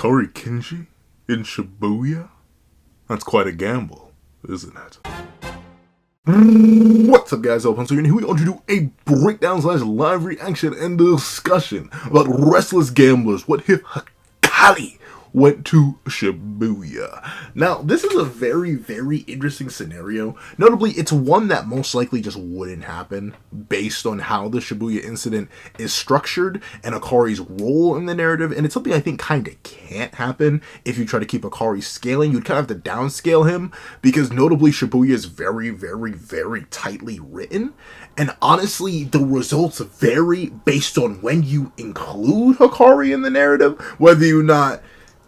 Hakari Kenji in Shibuya? That's quite a gamble, isn't it? What's up guys, so here we are to do a breakdown / live reaction and discussion about Restless Gamblers. What if Hakari went to Shibuya? Now, this is a very, very interesting scenario. Notably, it's one that most likely just wouldn't happen based on how the Shibuya incident is structured and Hakari's role in the narrative, and it's something I think kind of can't happen if you try to keep Hakari scaling. You'd kind of have to downscale him, because notably Shibuya is very, very, very tightly written, and honestly, the results vary based on when you include Hakari in the narrative, whether you not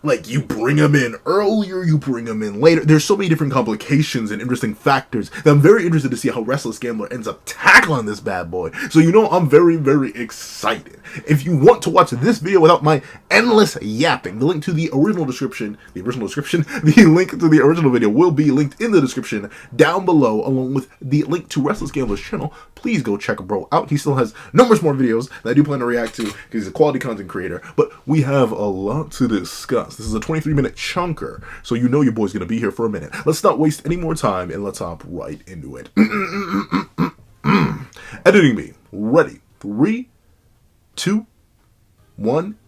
like you bring him in earlier, you bring him in later. There's so many different complications and interesting factors that I'm very interested to see how Restless Gambler ends up tackling this bad boy. So I'm very, very excited. If you want to watch this video without my endless yapping, the link to the original description, the link to the original video will be linked in the description down below, along with the link to Restless Gambler's channel. Please go check bro out. He still has numerous more videos that I do plan to react to because he's a quality content creator. But we have a lot to discuss. This is a 23-minute chunker, so you know your boy's gonna be here for a minute. Let's not waste any more time and let's hop right into it. Editing me. Ready. 3, 2, 1.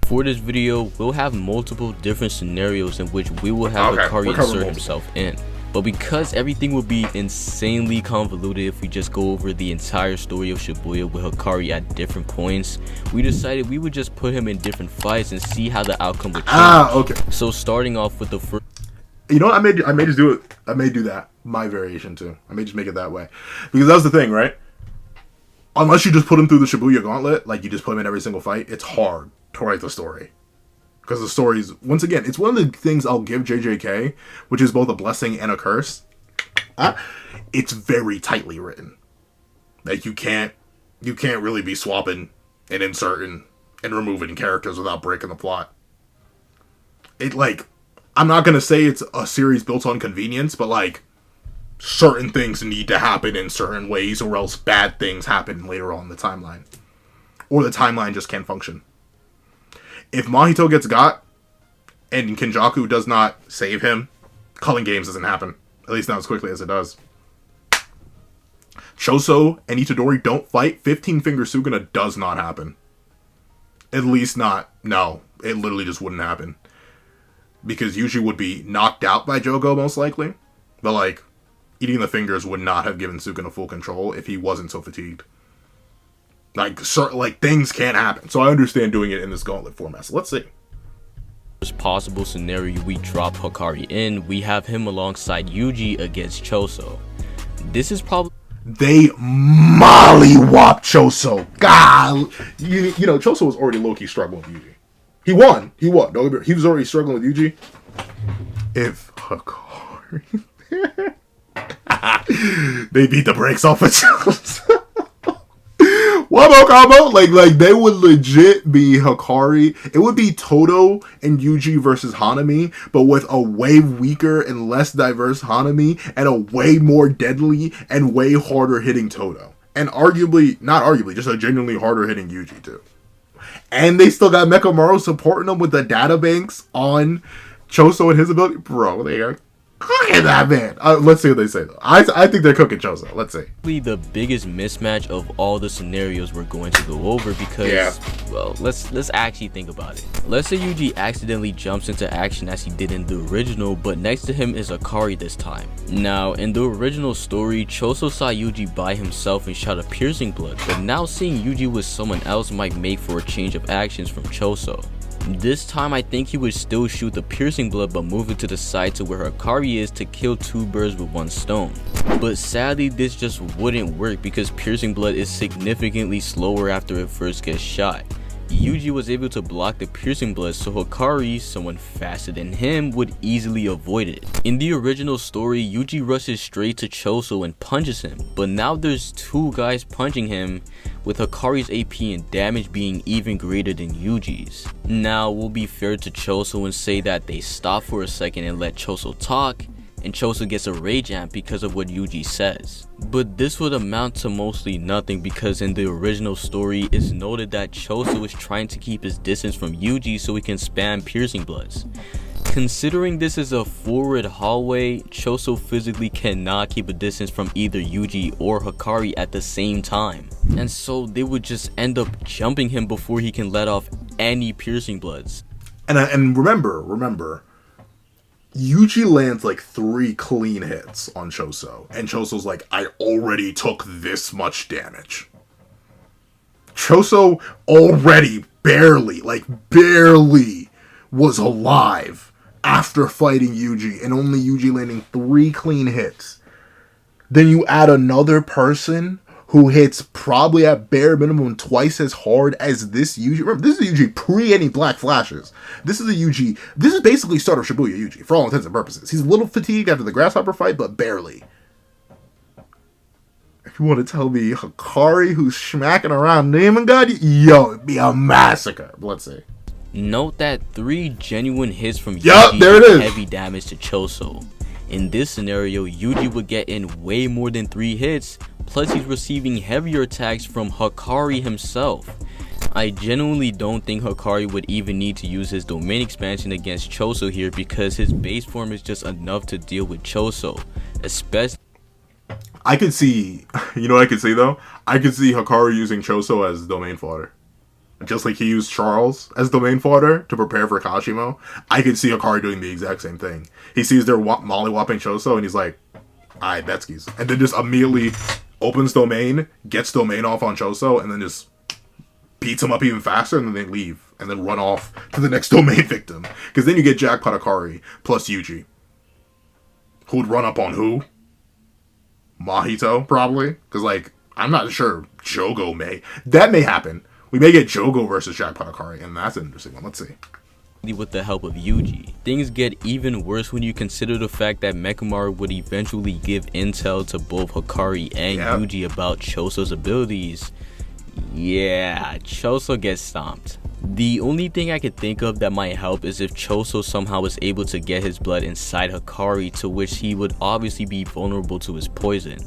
For this video, we'll have multiple different scenarios in which we will have Hakari insert himself in. But because everything will be insanely convoluted if we just go over the entire story of Shibuya with Hakari at different points, we decided we would just put him in different fights and see how the outcome would change. Okay. So starting off with the first... You know what, I may just do it. I may do that. My variation too. I may just make it that way. Because that's the thing, right? Unless you just put him through the Shibuya gauntlet, like you just put him in every single fight, it's hard to write the story. Because the stories, once again, it's one of the things I'll give JJK, which is both a blessing and a curse. It's very tightly written. Like you can't really be swapping and inserting and removing characters without breaking the plot. I'm not gonna say it's a series built on convenience, but like certain things need to happen in certain ways, or else bad things happen later on in the timeline, or the timeline just can't function. If Mahito gets got and Kenjaku does not save him, Culling Games doesn't happen. At least not as quickly as it does. Choso and Itadori don't fight, 15 Finger Suguna does not happen. At least not, no. It literally just wouldn't happen. Because Yuji would be knocked out by Jogo most likely. But like, eating the fingers would not have given Suguna full control if he wasn't so fatigued. Like things can't happen. So I understand doing it in this gauntlet format. So let's see. First possible scenario we drop Hakari in, we have him alongside Yuji against Choso. This is probably... They mollywop Choso. God, you know, Choso was already low-key struggling with Yuji. He won. He was already struggling with Yuji. If Hakari... they beat the brakes off of Choso. Wabo combo, like they would legit be Hakari. It would be Todo and Yuji versus Hanami, but with a way weaker and less diverse Hanami and a way more deadly and way harder hitting Todo, and not arguably, just a genuinely harder hitting Yuji too. And they still got Mekamaru supporting them with the data banks on Choso and his ability. Bro, they are cooking that man. Let's see what they say though. I think they're cooking Choso. Let's see. The biggest mismatch of all the scenarios we're going to go over, because well, let's actually think about it. Let's say Yuji accidentally jumps into action as he did in the original, but next to him is Hakari this time. Now in the original story, Choso saw Yuji by himself and shot a piercing blood, but now seeing Yuji with someone else might make for a change of actions from Choso. This time I think he would still shoot the piercing blood, but move it to the side to where Hakari is to kill 2 birds with 1 stone. But sadly this just wouldn't work because piercing blood is significantly slower after it first gets shot. Yuji was able to block the piercing blood, so Hakari, someone faster than him, would easily avoid it. In the original story, Yuji rushes straight to Choso and punches him, but now there's 2 guys punching him, with Hakari's AP and damage being even greater than Yuji's. Now, we'll be fair to Choso and say that they stop for a second and let Choso talk, and Choso gets a rage amp because of what Yuji says. But this would amount to mostly nothing because in the original story it's noted that Choso is trying to keep his distance from Yuji so he can spam piercing bloods. Considering this is a forward hallway, Choso physically cannot keep a distance from either Yuji or Hakari at the same time. And so they would just end up jumping him before he can let off any piercing bloods. And remember, Yuji lands like 3 clean hits on Choso, and Choso's like, I already took this much damage. Choso already barely was alive after fighting Yuji, and only Yuji landing 3 clean hits. Then you add another person who hits probably at bare minimum twice as hard as this Yuji. Remember, this is a Yuji pre any black flashes. This is basically start of Shibuya Yuji, for all intents and purposes. He's a little fatigued after the grasshopper fight, but barely. If you want to tell me Hakari who's smacking around Demon God, yo, it'd be a massacre. Let's see. Note that 3 genuine hits from Yuji did heavy damage to Choso. In this scenario, Yuji would get in way more than 3 hits, plus he's receiving heavier attacks from Hakari himself. I genuinely don't think Hakari would even need to use his domain expansion against Choso here because his base form is just enough to deal with Choso, especially... I could see, you know what I could see though? I could see Hakari using Choso as domain fodder. Just like he used Charles as domain fodder to prepare for Kashimo, I could see Hakari doing the exact same thing. He sees their molly-whopping Choso and he's like, alright, Betskis. And then just immediately opens domain, gets domain off on Choso, and then just beats him up even faster, and then they leave. And then run off to the next domain victim. Because then you get Jackpot Hakari plus Yuji. Who would run up on who? Mahito, probably. Because, like, I'm not sure. Jogo may. That may happen. We may get Jogo versus Jackpot Hakari, and that's an interesting one. Let's see. With the help of Yuji. Things get even worse when you consider the fact that Mechamaru would eventually give intel to both Hakari and Yuji about Choso's abilities. Yeah, Choso gets stomped. The only thing I could think of that might help is if Choso somehow was able to get his blood inside Hakari, to which he would obviously be vulnerable to his poison.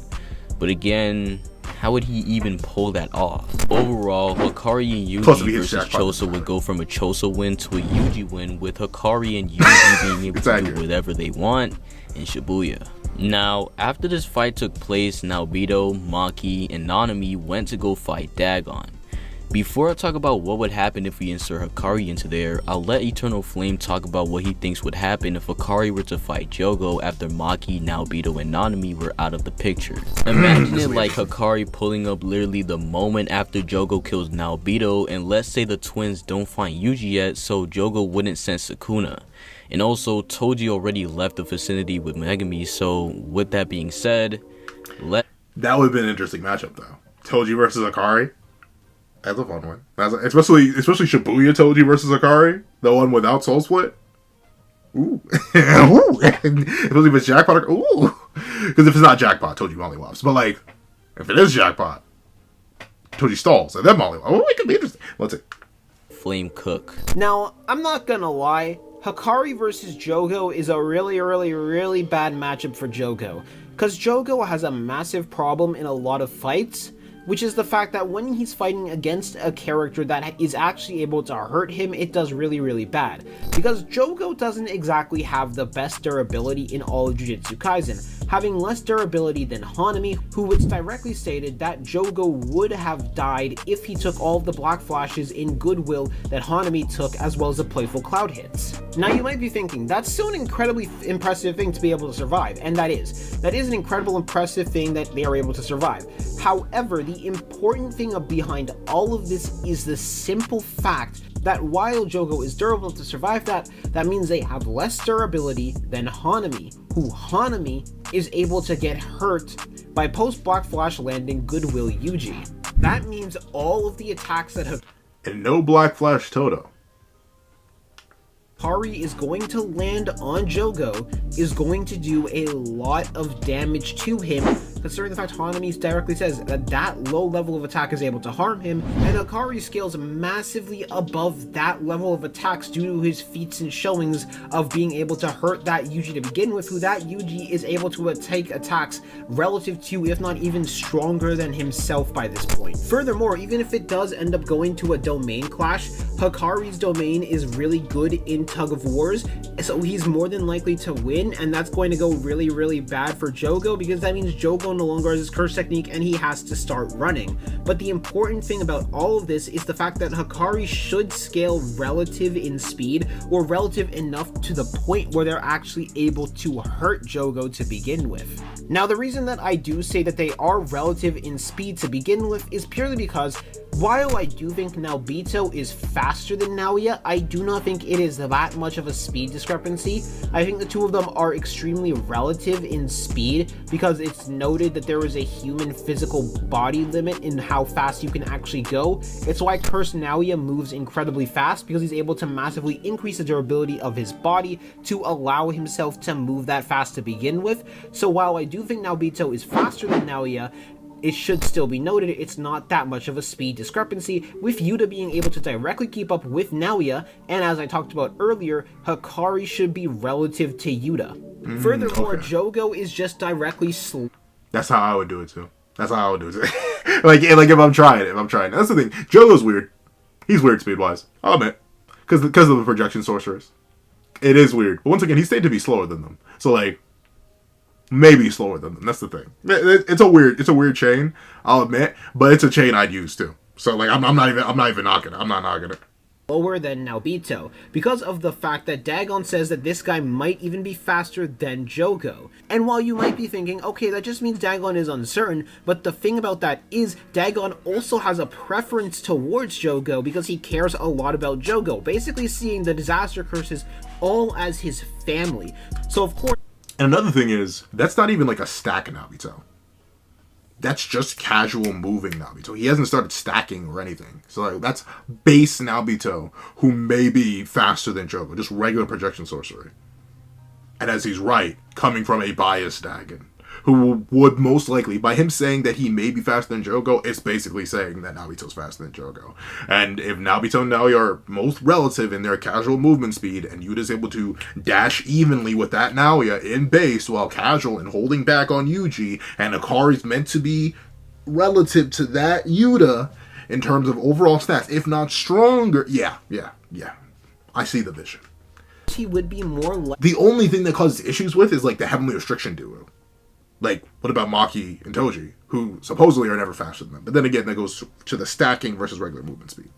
But again, how would he even pull that off? Overall, Hakari and Yuji versus Choso would go from a Choso win to a Yuji win, with Hakari and Yuji being able to do whatever they want in Shibuya. Now, after this fight took place, Naobito, Maki, and Nanami went to go fight Dagon. Before I talk about what would happen if we insert Hakari into there, I'll let Eternal Flame talk about what he thinks would happen if Hakari were to fight Jogo after Maki, Naobito, and Nanami were out of the picture. Imagine it like Hakari pulling up literally the moment after Jogo kills Naobito, and let's say the twins don't find Yuji yet, so Jogo wouldn't send Sukuna. And also, Toji already left the vicinity with Megami, so with that being said, that would have been an interesting matchup though. Toji versus Hakari. That's a fun one. Especially Shibuya Toji versus Hakari, the one without Soul Split. Ooh. Ooh. Especially if it's Jackpot. Ooh. Because if it's not Jackpot, Toji mollywops. But like, if it is Jackpot, Toji stalls, and then mollywops. Oh, it could be interesting. Let's see. Flame cook. Now, I'm not gonna lie. Hakari versus Jogo is a really bad matchup for Jogo. Because Jogo has a massive problem in a lot of fights, which is the fact that when he's fighting against a character that is actually able to hurt him, it does really bad. Because Jogo doesn't exactly have the best durability in all of Jujutsu Kaisen, having less durability than Hanami, who it's directly stated that Jogo would have died if he took all of the black flashes in Goodwill that Hanami took, as well as the playful cloud hits. Now you might be thinking, that's still an incredibly impressive thing to be able to survive, and that is an incredible impressive thing that they are able to survive. However, the important thing behind all of this is the simple fact that while Jogo is durable to survive that means they have less durability than Hanami, who Hanami is able to get hurt by post Black Flash landing Goodwill Yuji. That means all of the attacks that have... And no Black Flash Toto. Hakari is going to land on Jogo is going to do a lot of damage to him considering the fact Hanami directly says that that low level of attack is able to harm him, and Hakari scales massively above that level of attacks due to his feats and showings of being able to hurt that Yuji to begin with, who that Yuji is able to take attacks relative to, if not even stronger than himself by this point. Furthermore, even if it does end up going to a domain clash, Hakari's domain is really good in tug of wars, so he's more than likely to win, and that's going to go really, really bad for Jogo, because that means Jogo no longer has his curse technique and he has to start running. But the important thing about all of this is the fact that Hakari should scale relative in speed, or relative enough to the point where they're actually able to hurt Jogo to begin with. Now, the reason that I do say that they are relative in speed to begin with is purely because while I do think Naobito is faster than Naoya, I do not think it is that much of a speed discrepancy. I think the two of them are extremely relative in speed because it's noted that there is a human physical body limit in how fast you can actually go. It's why Cursed Naoya moves incredibly fast, because he's able to massively increase the durability of his body to allow himself to move that fast to begin with. So while I do think Naobito is faster than Naoya, it should still be noted it's not that much of a speed discrepancy, with Yuta being able to directly keep up with Naoya, and as I talked about earlier, Hakari should be relative to Yuta. Furthermore, okay. Jogo is just directly That's how I would do it too. That's how I would do it. like if I'm trying. That's the thing. Jogo's weird. He's weird speed-wise. I'll admit. Because of the projection sorcerers. It is weird. But once again, he's stated to be slower than them. So like, maybe slower than them. That's the thing. It's a weird chain, I'll admit, but it's a chain I'd use too. So like, I'm not even knocking it. I'm not knocking it. Lower than Naobito, because of the fact that Dagon says that this guy might even be faster than Jogo. And while you might be thinking, okay, that just means Dagon is uncertain, but the thing about that is Dagon also has a preference towards Jogo because he cares a lot about Jogo, basically seeing the disaster curses all as his family. So of course. And another thing is, that's not even like a stack of Naobito. That's just casual moving Naobito. He hasn't started stacking or anything. So like, that's base Naobito, who may be faster than Jogo, just regular projection sorcery. And as he's right, coming from a biased Dagon, who would most likely, by him saying that he may be faster than Jogo, it's basically saying that Naobito's faster than Jogo. And if Naobito and Naoya are most relative in their casual movement speed, and Yuta's able to dash evenly with that Naoya in base while casual and holding back on Yuji, and Hakari's meant to be relative to that Yuta in terms of overall stats, if not stronger, yeah. I see the vision. He would be more the only thing that causes issues with is like the Heavenly Restriction duo. Like, what about Maki and Toji, who supposedly are never faster than them? But then again, that goes to the stacking versus regular movement speed.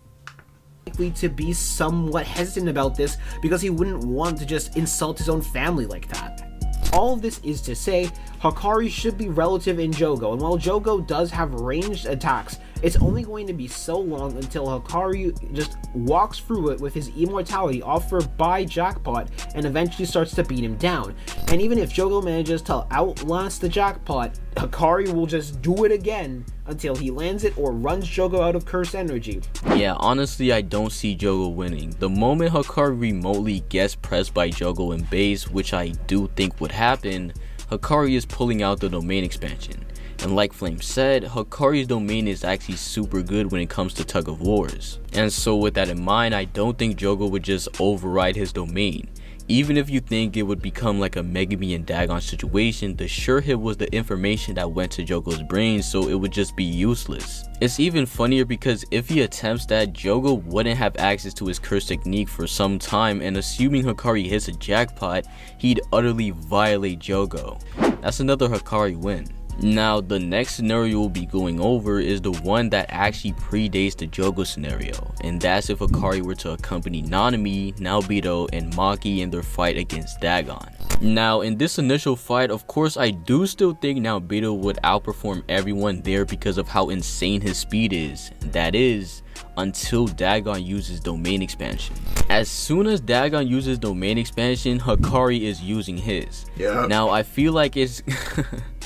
Likely to be somewhat hesitant about this because he wouldn't want to just insult his own family like that. All of this is to say, Hakari should be relative in Jogo, and while Jogo does have ranged attacks, it's only going to be so long until Hakari just walks through it with his immortality offered by Jackpot and eventually starts to beat him down. And even if Jogo manages to outlast the Jackpot, Hakari will just do it again until he lands it or runs Jogo out of cursed energy. Yeah, honestly, I don't see Jogo winning. The moment Hakari remotely gets pressed by Jogo in base, which I do think would happen, Hakari is pulling out the domain expansion. And like Flame said, Hakari's domain is actually super good when it comes to tug of wars. And so with that in mind, I don't think Jogo would just override his domain. Even if you think it would become like a Megumi and Dagon situation, the sure hit was the information that went to Jogo's brain, so it would just be useless. It's even funnier because if he attempts that, Jogo wouldn't have access to his curse technique for some time, and assuming Hakari hits a Jackpot, he'd utterly violate Jogo. That's another Hakari win. Now, the next scenario we'll be going over is the one that actually predates the Jogo scenario, and that's if Hakari were to accompany Nanami, Naobito, and Maki in their fight against Dagon. Now, in this initial fight, of course, I do still think Naobito would outperform everyone there because of how insane his speed is. That is, until Dagon uses domain expansion. As soon as Dagon uses domain expansion, Hakari is using his. Yeah. Now, I feel like it's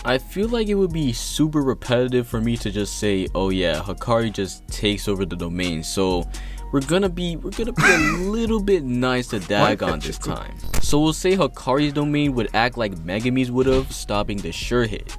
I feel like it would be super repetitive for me to just say, oh yeah, Hakari just takes over the domain. So we're gonna be a little bit nice to Dagon this time. So we'll say Hakari's domain would act like Megumi's would have, stopping the sure hit.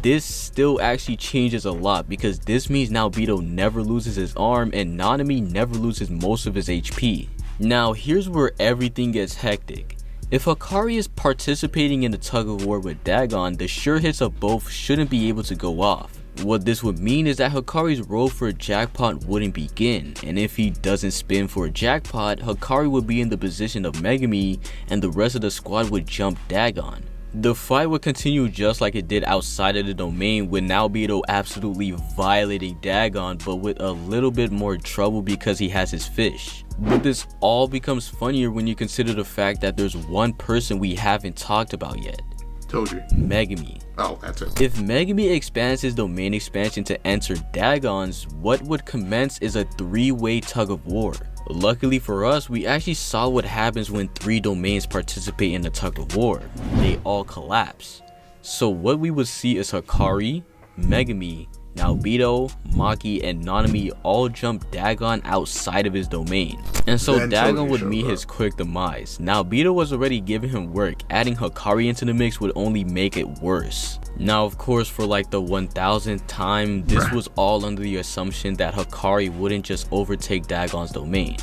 This still actually changes a lot because this means Naobito never loses his arm and Nanami never loses most of his HP. Now here's where everything gets hectic. If Hakari is participating in the tug of war with Dagon, the sure hits of both shouldn't be able to go off. What this would mean is that Hakari's roll for a jackpot wouldn't begin, and if he doesn't spin for a jackpot, Hakari would be in the position of Megami and the rest of the squad would jump Dagon. The fight would continue just like it did outside of the domain, with Naobito absolutely violating Dagon, but with a little bit more trouble because he has his fish. But this all becomes funnier when you consider the fact that there's one person we haven't talked about yet. Toji. Megami. Oh, that's it. If Megami expands his domain expansion to enter Dagon's, what would commence is a three-way tug of war. Luckily for us, we actually saw what happens when 3 domains participate in a tug of war. They all collapse. So what we would see is Hakari, Megami, Naobito, Maki, and Nanami all jump Dagon outside of his domain. And so then Dagon would meet his quick demise. Naobito was already giving him work, adding Hakari into the mix would only make it worse. Now of course for like the 1000th time, this was all under the assumption that Hakari wouldn't just overtake Dagon's domain.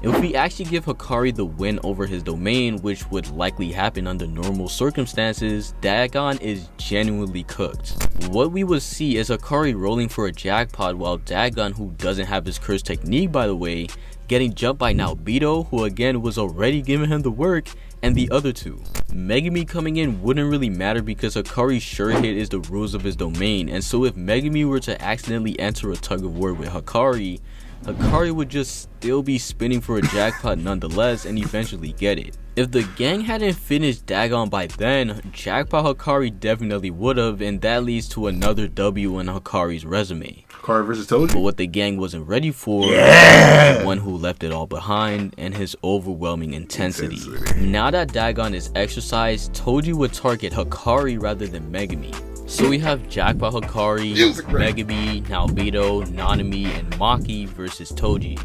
If we actually give Hakari the win over his domain, which would likely happen under normal circumstances, Dagon is genuinely cooked. What we would see is Hakari rolling for a jackpot while Dagon, who doesn't have his curse technique by the way, getting jumped by Naobito, who again was already giving him the work, and the other two. Megami coming in wouldn't really matter because Hakari's sure hit is the rules of his domain, and so if Megami were to accidentally enter a tug of war with Hakari, Hakari would just still be spinning for a jackpot nonetheless and eventually get it. If the gang hadn't finished Dagon by then, jackpot Hakari definitely would've, and that leads to another W in Hakari's resume. Hakari versus Toji. But what the gang wasn't ready for was the one who left it all behind and his overwhelming intensity. Now that Dagon is exercised, Toji would target Hakari rather than Megami. So we have Jackpot Hakari, Megami, Naobito, Nanami, and Maki versus Toji.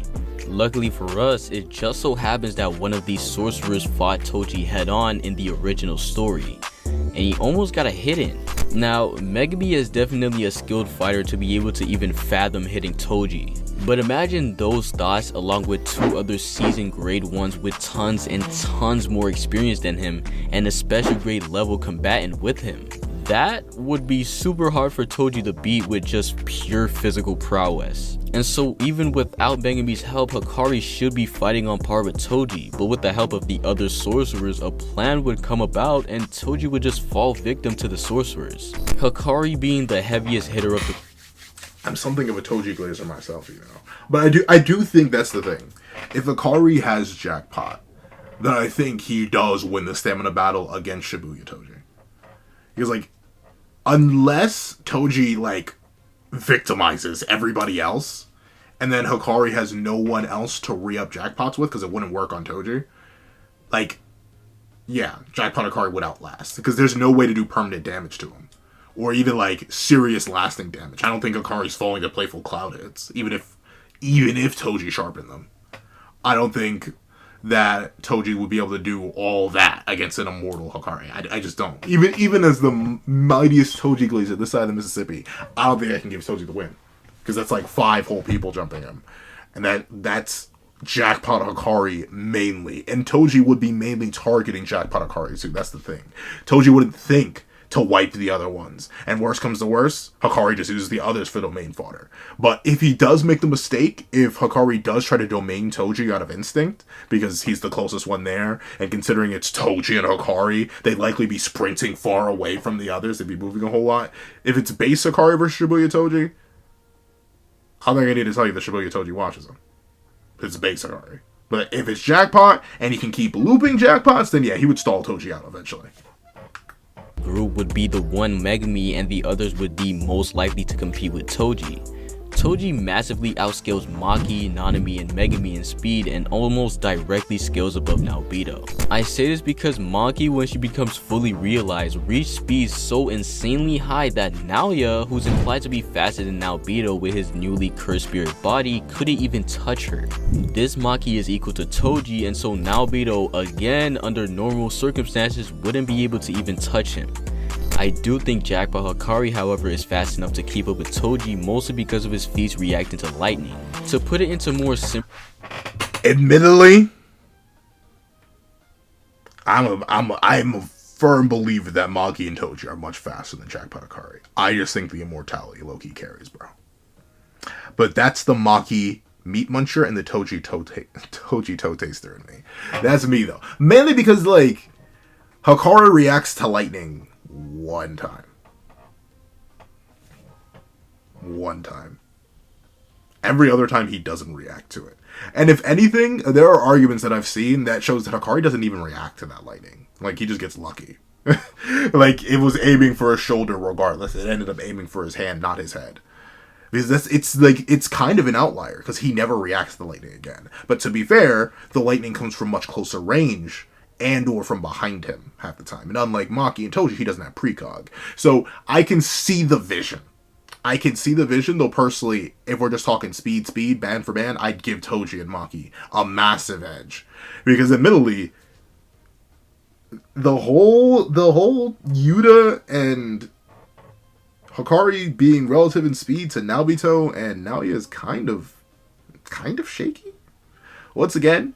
Luckily for us, it just so happens that one of these sorcerers fought Toji head on in the original story, and he almost got a hit in. Now, Megami is definitely a skilled fighter to be able to even fathom hitting Toji. But imagine those thoughts along with 2 other seasoned grade 1s with tons and tons more experience than him and a special grade level combatant with him. That would be super hard for Toji to beat with just pure physical prowess. And so even without Megami's help, Hakari should be fighting on par with Toji, but with the help of the other sorcerers, a plan would come about and Toji would just fall victim to the sorcerers. Hakari being the heaviest hitter of the... I'm something of a Toji glazer myself, you know. But I do think that's the thing. If Hakari has jackpot, then I think he does win the stamina battle against Shibuya Toji. Because, like, unless Toji, like, victimizes everybody else, and then Hakari has no one else to re-up jackpots with, because it wouldn't work on Toji, like, yeah, jackpot Hakari would outlast. Because there's no way to do permanent damage to him. Or even, like, serious lasting damage. I don't think Hakari's falling to playful cloud hits, even if Toji sharpened them. I don't think that Toji would be able to do all that against an immortal Hakari. I just don't. Even as the mightiest Toji glazer this side of the Mississippi, I don't think I can give Toji the win. Because that's like 5 whole people jumping him. And that's Jackpot Hakari mainly. And Toji would be mainly targeting Jackpot Hakari too. That's the thing. Toji wouldn't think to wipe the other ones. And worse comes to worse, Hakari just uses the others for domain fodder. But if he does make the mistake, if Hakari does try to domain Toji out of instinct, because he's the closest one there, and considering it's Toji and Hakari, they'd likely be sprinting far away from the others, they'd be moving a whole lot. If it's base Hakari versus Shibuya Toji, I don't think I need to tell you that Shibuya Toji watches him. It's base Hakari. But if it's Jackpot, and he can keep looping Jackpots, then yeah, he would stall Toji out eventually. Group would be the one Megami and the others would be most likely to compete with Toji. Toji massively outscales Maki, Nanami, and Megami in speed and almost directly scales above Naobito. I say this because Maki, when she becomes fully realized, reached speeds so insanely high that Naoya, who's implied to be faster than Naobito with his newly cursed spirit body, couldn't even touch her. This Maki is equal to Toji, and so Naobito, again under normal circumstances, wouldn't be able to even touch him. I do think Jackpot Hakari, however, is fast enough to keep up with Toji, mostly because of his feats reacting to lightning. To put it into more simple... Admittedly, I'm a firm believer that Magi and Toji are much faster than Jackpot Hakari. I just think the immortality low-key carries, bro. But that's the Maki meat muncher and the Toji toe taster in me. That's me, though. Mainly because, like, Hakari reacts to lightning one time. One time. Every other time he doesn't react to it. And if anything, there are arguments that I've seen that shows that Hakari doesn't even react to that lightning. Like, he just gets lucky. Like, it was aiming for his shoulder regardless. It ended up aiming for his hand, not his head. Because it's kind of an outlier, because he never reacts to the lightning again. But to be fair, the lightning comes from much closer range, and or from behind him half the time. And unlike Maki and Toji, he doesn't have precog. So I can see the vision. Though personally, if we're just talking speed, band for band, I'd give Toji and Maki a massive edge. Because admittedly, the whole Yuta and Hakari being relative in speed to Naobito and Naoya is kind of shaky. Once again,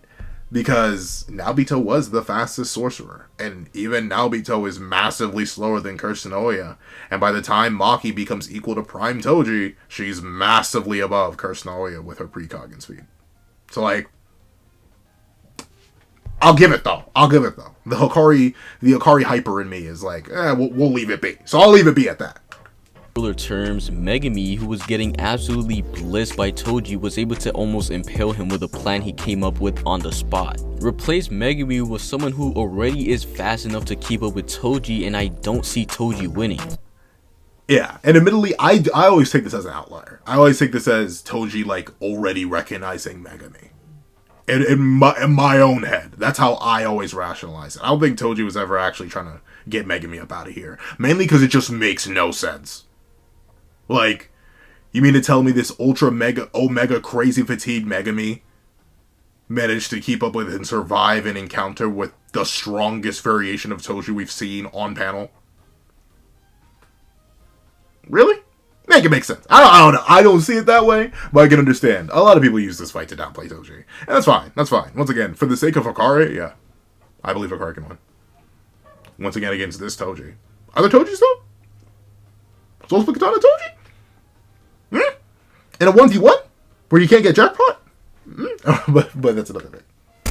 because Naobito was the fastest sorcerer, and even Naobito is massively slower than Kusunoya, and by the time Maki becomes equal to Prime Toji, she's massively above Kusunoya with her precog and speed. So, like, I'll give it though. The Hakari hyper in me is like, we'll leave it be. So I'll leave it be at that. Terms, Megami, who was getting absolutely blissed by Toji, was able to almost impale him with a plan he came up with on the spot. Replace Megami with someone who already is fast enough to keep up with Toji, and I don't see Toji winning. Yeah, and admittedly, I always take this as an outlier. I always take this as Toji, like, already recognizing Megami. In my own head. That's how I always rationalize it. I don't think Toji was ever actually trying to get Megami up out of here. Mainly because it just makes no sense. Like, you mean to tell me this ultra mega omega crazy fatigued Megami managed to keep up with and survive an encounter with the strongest variation of Toji we've seen on panel? Really? Make it make sense. I don't know. I don't see it that way, but I can understand. A lot of people use this fight to downplay Toji. And that's fine. Once again, for the sake of Hakari, yeah. I believe Hakari can win. Once again, against this Toji. Are there Tojis though? Soul Split Katana Toji? In a 1v1? Where you can't get jackpot? But that's another thing.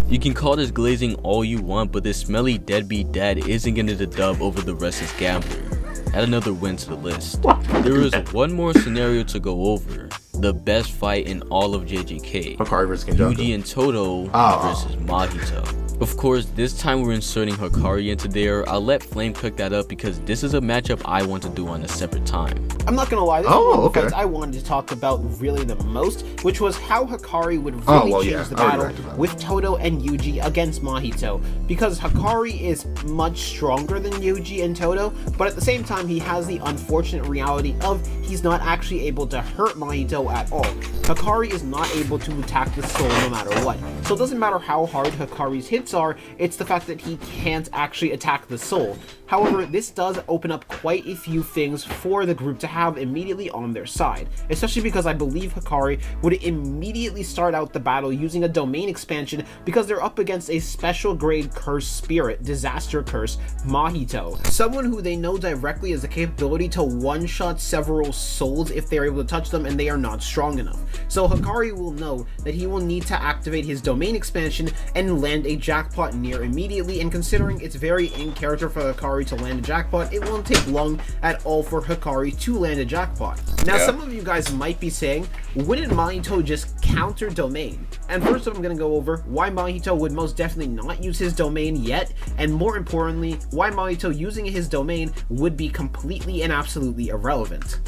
You can call this glazing all you want, but this smelly deadbeat dad isn't getting the dub over the Restless Gambler. Add another win to the list. There is one more scenario to go over. The best fight in all of JJK. Hakari versus kenjaku. Yuji and Todo versus Mahito. Of course, this time we're inserting Hakari into there. I'll let Flame cook that up because this is a matchup I want to do on a separate time. I'm not gonna lie, this is one of the fights I wanted to talk about really the most, which was how Hakari would really change the battle with Todo and Yuji against Mahito. Because Hakari is much stronger than Yuji and Todo, but at the same time he has the unfortunate reality of he's not actually able to hurt Mahito at all. Hakari is not able to attack the soul no matter what. So it doesn't matter how hard Hakari's hits are, it's the fact that he can't actually attack the soul. However, this does open up quite a few things for the group to have immediately on their side, especially because I believe Hakari would immediately start out the battle using a domain expansion because they're up against a special grade curse spirit, disaster curse, Mahito. Someone who they know directly has the capability to one-shot several souls if they're able to touch them and they are not strong enough. So Hakari will know that he will need to activate his domain expansion and land a jackpot near immediately, and considering it's very in character for Hakari to land a jackpot, it won't take long at all for Hakari to land a jackpot. Now, some of you guys might be saying, wouldn't Mahito just counter domain? And first I'm going to go over why Mahito would most definitely not use his domain yet, and more importantly, why Mahito using his domain would be completely and absolutely irrelevant.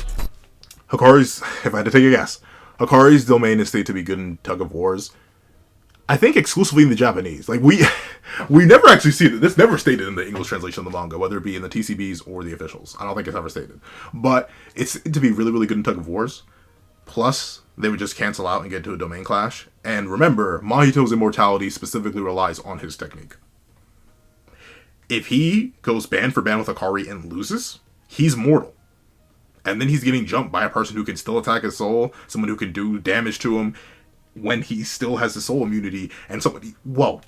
Hakari's, if I had to take a guess, Hakari's domain is stated to be good in tug of wars. I think exclusively in the Japanese. Like, we never actually see it. This never stated in the English translation of the manga, whether it be in the TCBs or the officials. I don't think it's ever stated. But it's to be really, really good in tug of wars. Plus, they would just cancel out and get into a domain clash. And remember, Mahito's immortality specifically relies on his technique. If he goes band for band with Hakari and loses, he's mortal. And then he's getting jumped by a person who can still attack his soul, someone who can do damage to him when he still has the soul immunity, and somebody, whoa,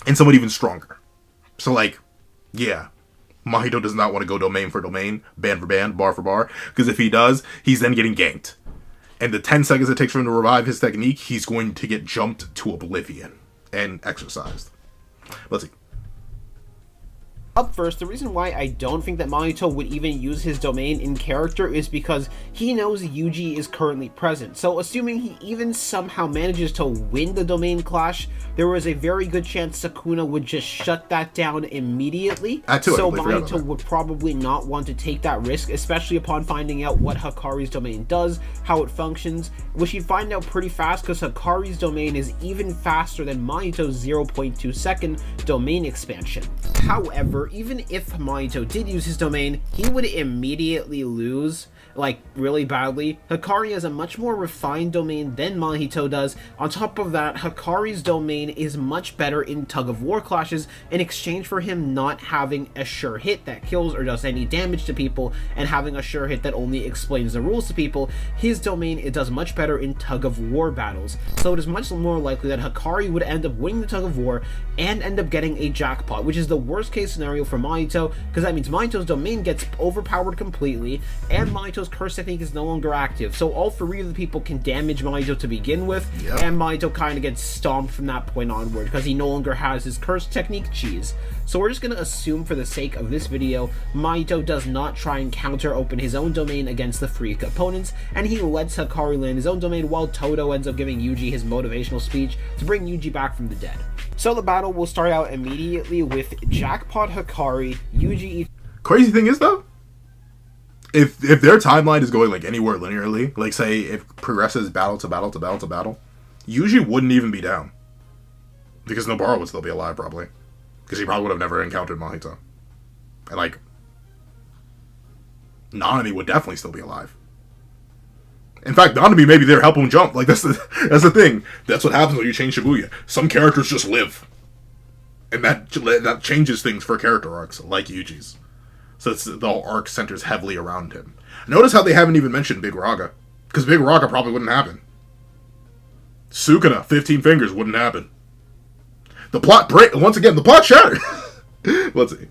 and someone even stronger. So, like, yeah, Mahito does not want to go domain for domain, band for band, bar for bar, because if he does, he's then getting ganked. And the 10 seconds it takes for him to revive his technique, he's going to get jumped to oblivion and exercised. Let's see. Up first, the reason why I don't think that Mahito would even use his domain in character is because he knows Yuji is currently present. So assuming he even somehow manages to win the domain clash, there was a very good chance Sukuna would just shut that down immediately. So Mahito would probably not want to take that risk, especially upon finding out what Hakari's domain does, how it functions, which he'd find out pretty fast because Hakari's domain is even faster than Mahito's 0.2 second domain expansion. However, even if Mahito did use his domain, he would immediately lose, like, really badly. Hakari has a much more refined domain than Mahito does. On top of that, Hakari's domain is much better in tug-of-war clashes in exchange for him not having a sure hit that kills or does any damage to people and having a sure hit that only explains the rules to people. His domain, it does much better in tug-of-war battles. So it is much more likely that Hakari would end up winning the tug-of-war and end up getting a jackpot, which is the worst case scenario for Mahito, because that means Mahito's domain gets overpowered completely and Mahito's curse technique is no longer active. So all three of the people can damage Mahito to begin with, and Mahito kind of gets stomped from that point onward because he no longer has his curse technique cheese. So we're just going to assume for the sake of this video, Mahito does not try and counter open his own domain against the freak opponents, and he lets Hakari land his own domain while Todo ends up giving Yuji his motivational speech to bring Yuji back from the dead. So the battle will start out immediately with Jackpot Hakari, Yuji... Crazy thing is, though, if their timeline is going, like, anywhere linearly, like, say, if it progresses battle to battle to battle to battle, Yuji wouldn't even be down. Because Nobara would still be alive, probably. Because he probably would have never encountered Mahito. And, like, Nanami would definitely still be alive. In fact, Nanami maybe there help him jump. Like, that's the thing. That's what happens when you change Shibuya. Some characters just live. And that changes things for character arcs, like Yuji's. So the whole arc centers heavily around him. Notice how they haven't even mentioned Big Raga. Because Big Raga probably wouldn't happen. Sukuna, 15 fingers, wouldn't happen. The plot once again, the plot shattered. Let's see.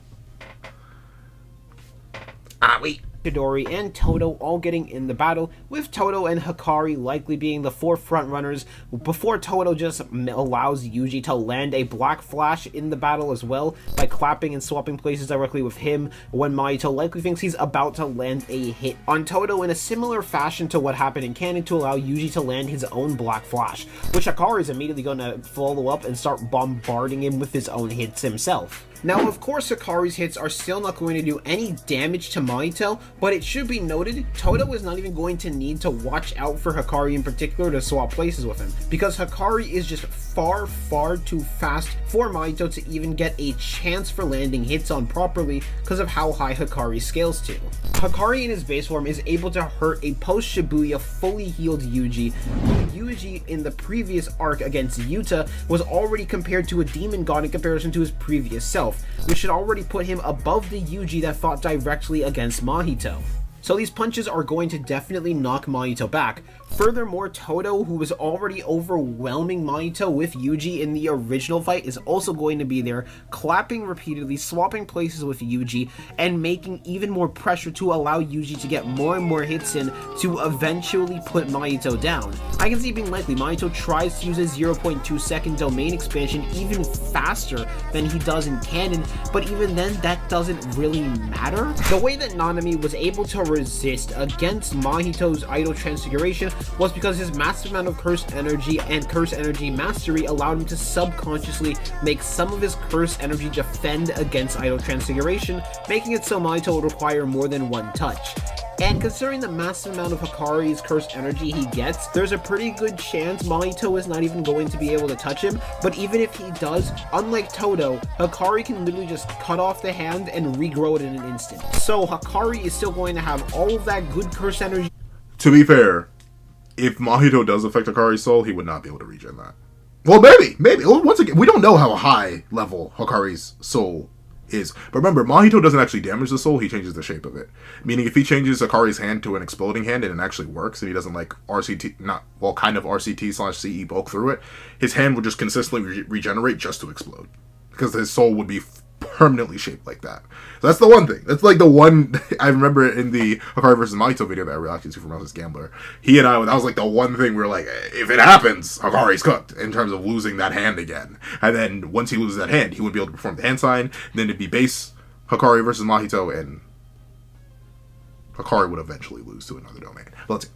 Wait. Chidori and Todo all getting in the battle, with Todo and Hakari likely being the four front runners, before Todo just allows Yuji to land a black flash in the battle as well, by clapping and swapping places directly with him, when Mahito likely thinks he's about to land a hit on Todo in a similar fashion to what happened in canon to allow Yuji to land his own black flash, which Hakari is immediately going to follow up and start bombarding him with his own hits himself. Now, of course, Hakari's hits are still not going to do any damage to Mahito, but it should be noted, Todo is not even going to need to watch out for Hakari in particular to swap places with him, because Hakari is just far too fast for Mahito to even get a chance for landing hits on properly because of how high Hakari scales to. Hakari in his base form is able to hurt a post-Shibuya fully healed Yuji, who Yuji in the previous arc against Yuta was already compared to a demon god in comparison to his previous self, which should already put him above the Yuji that fought directly against Mahito. So these punches are going to definitely knock Mahito back. Furthermore, Todo, who was already overwhelming Mahito with Yuji in the original fight, is also going to be there, clapping repeatedly, swapping places with Yuji, and making even more pressure to allow Yuji to get more and more hits in to eventually put Mahito down. I can see it being likely Mahito tries to use his 0.2 second domain expansion even faster than he does in canon, but even then, that doesn't really matter. The way that Nanami was able to resist against Mahito's idol transfiguration was because his massive amount of curse energy and curse energy mastery allowed him to subconsciously make some of his curse energy defend against idol transfiguration, making it so Mahito would require more than one touch. And considering the massive amount of Hakari's cursed energy he gets, there's a pretty good chance Mahito is not even going to be able to touch him, but even if he does, unlike Todo, Hakari can literally just cut off the hand and regrow it in an instant. So Hakari is still going to have all of that good curse energy. To be fair, if Mahito does affect Hakari's soul, he would not be able to regen that. Well, maybe. Once again, we don't know how high level Hakari's soul is. But remember, Mahito doesn't actually damage the soul, he changes the shape of it. Meaning if he changes Hakari's hand to an exploding hand and it actually works, and he doesn't like kind of RCT/CE bulk through it, his hand would just consistently regenerate just to explode. Because his soul would be permanently shaped like that. So that's the one thing. That's like the one I remember in the Hakari versus Mahito video that I reacted to from Restless Gambler. He and I, that was like the one thing we were like, if it happens, Hakari's cooked in terms of losing that hand again. And then once he loses that hand, he wouldn't be able to perform the hand sign. Then it'd be base Hakari versus Mahito, and Hakari would eventually lose to another domain. But let's see.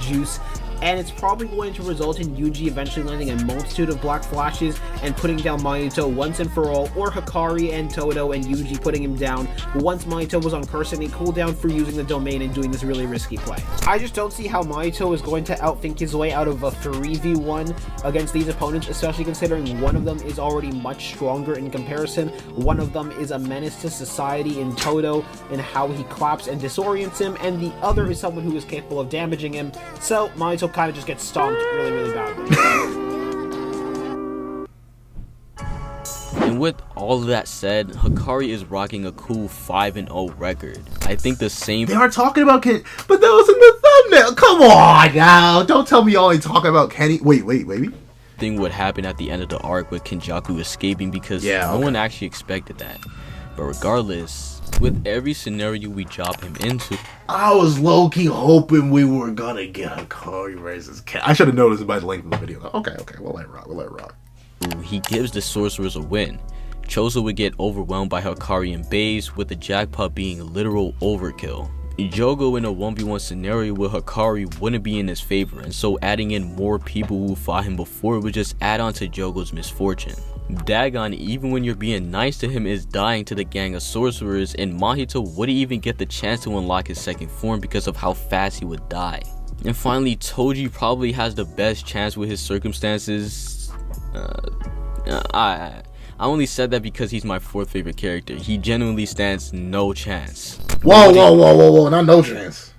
Juice, and it's probably going to result in Yuji eventually landing a multitude of black flashes and putting down Mahito once and for all, or Hakari and Todo and Yuji putting him down once Mahito was on curse and a cooldown for using the domain and doing this really risky play. I just don't see how Mahito is going to outthink his way out of a 3v1 against these opponents, especially considering one of them is already much stronger in comparison. One of them is a menace to society in Todo and how he claps and disorients him, and the other is someone who is capable of damaging him. So Mahito kind of just gets stomped really, really badly. And with all of that said, Hakari is rocking a cool 5-0 record. I think the same. They are talking about Kenny, but that was in the thumbnail. Come on now, don't tell me y'all ain't talking about Kenny. Wait, thing would happen at the end of the arc with Kenjaku escaping, because no one actually expected that. But regardless, with every scenario we drop him into, I was low-key hoping we were gonna get Hakari versus Ken. I should have noticed it by the length of the video. Okay, we'll let it rock. He gives the sorcerers a win. Choso would get overwhelmed by Hakari and base, with the jackpot being literal overkill. Jogo in a 1v1 scenario with Hakari wouldn't be in his favor, and so adding in more people who fought him before would just add on to Jogo's misfortune. Dagon, even when you're being nice to him, is dying to the gang of sorcerers, and Mahito wouldn't even get the chance to unlock his second form because of how fast he would die. And finally, Toji probably has the best chance with his circumstances. I only said that because he's my fourth favorite character. He genuinely stands no chance. Whoa, not no chance.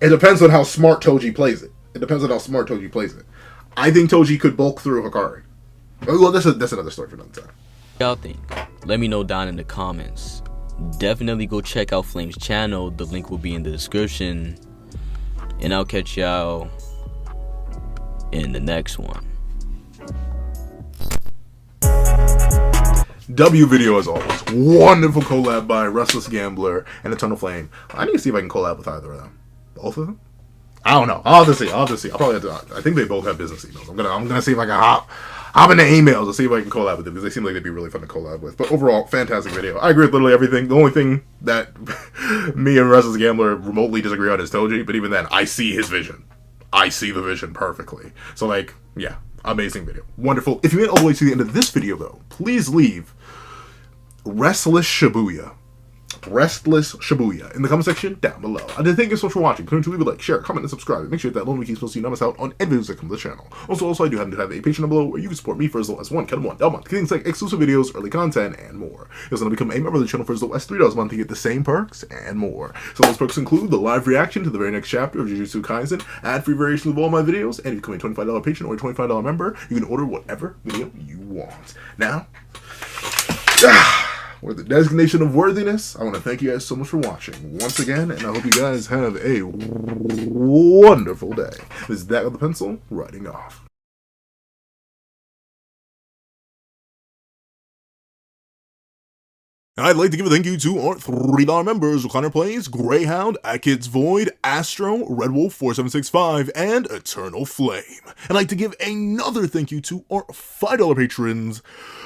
It depends on how smart Toji plays it. I think Toji could bulk through Hakari. Well, that's another story for another time. Y'all think? Let me know down in the comments. Definitely go check out Flame's channel. The link will be in the description. And I'll catch y'all in the next one. W video as always. Wonderful collab by Restless Gambler and Eternal Flame. I need to see if I can collab with either of them. Both of them? I don't know. I'll have to see. I'll probably have to. I think they both have business emails. I'm gonna see if I can hop in the emails to see if I can collab with them, because they seem like they'd be really fun to collab with. But overall, fantastic video. I agree with literally everything. The only thing that me and Restless Gambler remotely disagree on is Toji. But even then, I see his vision. I see the vision perfectly. So like, yeah, amazing video, wonderful. If you made it all the way to the end of this video, though, please leave Restless Shibuya in the comment section down below. I thank you so much for watching. Remember to leave a like, share, comment, and subscribe. Make sure that lonely keeps posting numbers out on any videos that come to the channel. Also, I do happen to have a Patreon down below where you can support me for as low as $1 a month. Things like exclusive videos, early content, and more. You'll also become a member of the channel for as low as $3 a month to get the same perks and more. So those perks include the live reaction to the very next chapter of Jujutsu Kaisen, ad-free variations of all my videos, and if you become a $25 patron or a $25 member, you can order whatever video you want. Now, with the designation of worthiness, I want to thank you guys so much for watching once again, and I hope you guys have a wonderful day. This is That with the Pencil, writing off. I'd like to give a thank you to our $3 members: Connor Plays, Greyhound, Kids Void, Astro, Red Wolf 4765, and Eternal Flame. I'd like to give another thank you to our $5 patrons: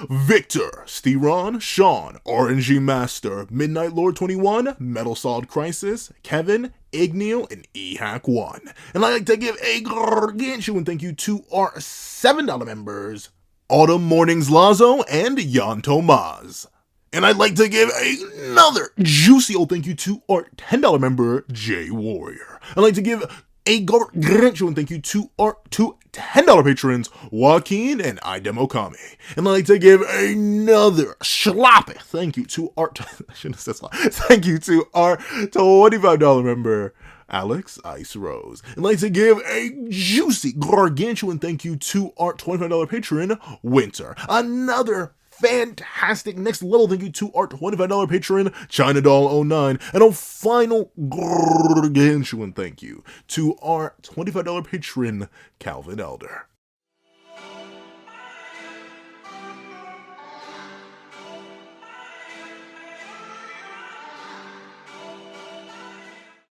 Victor, Steron, Sean, RNG Master, Midnight Lord 21, Metal Solid Crisis, Kevin, Igneel, and EHack1. And I'd like to give a gargantuan thank you to our $7 members: Autumn Mornings Lazo and Jan Tomaz. And I'd like to give another juicy old thank you to our $10 member, Jay Warrior. I'd like to give a gargantuan thank you to our two $10 patrons, Joaquin and Idem Okami. And I'd like to give another sloppy thank you to our thank you to our $25 member, Alex Ice Rose. And I'd like to give a juicy gargantuan thank you to our $25 patron, Winter. Another fantastic next level thank you to our $25 patron, China Doll 09, and a final gargantuan thank you to our $25 patron, Calvin Elder.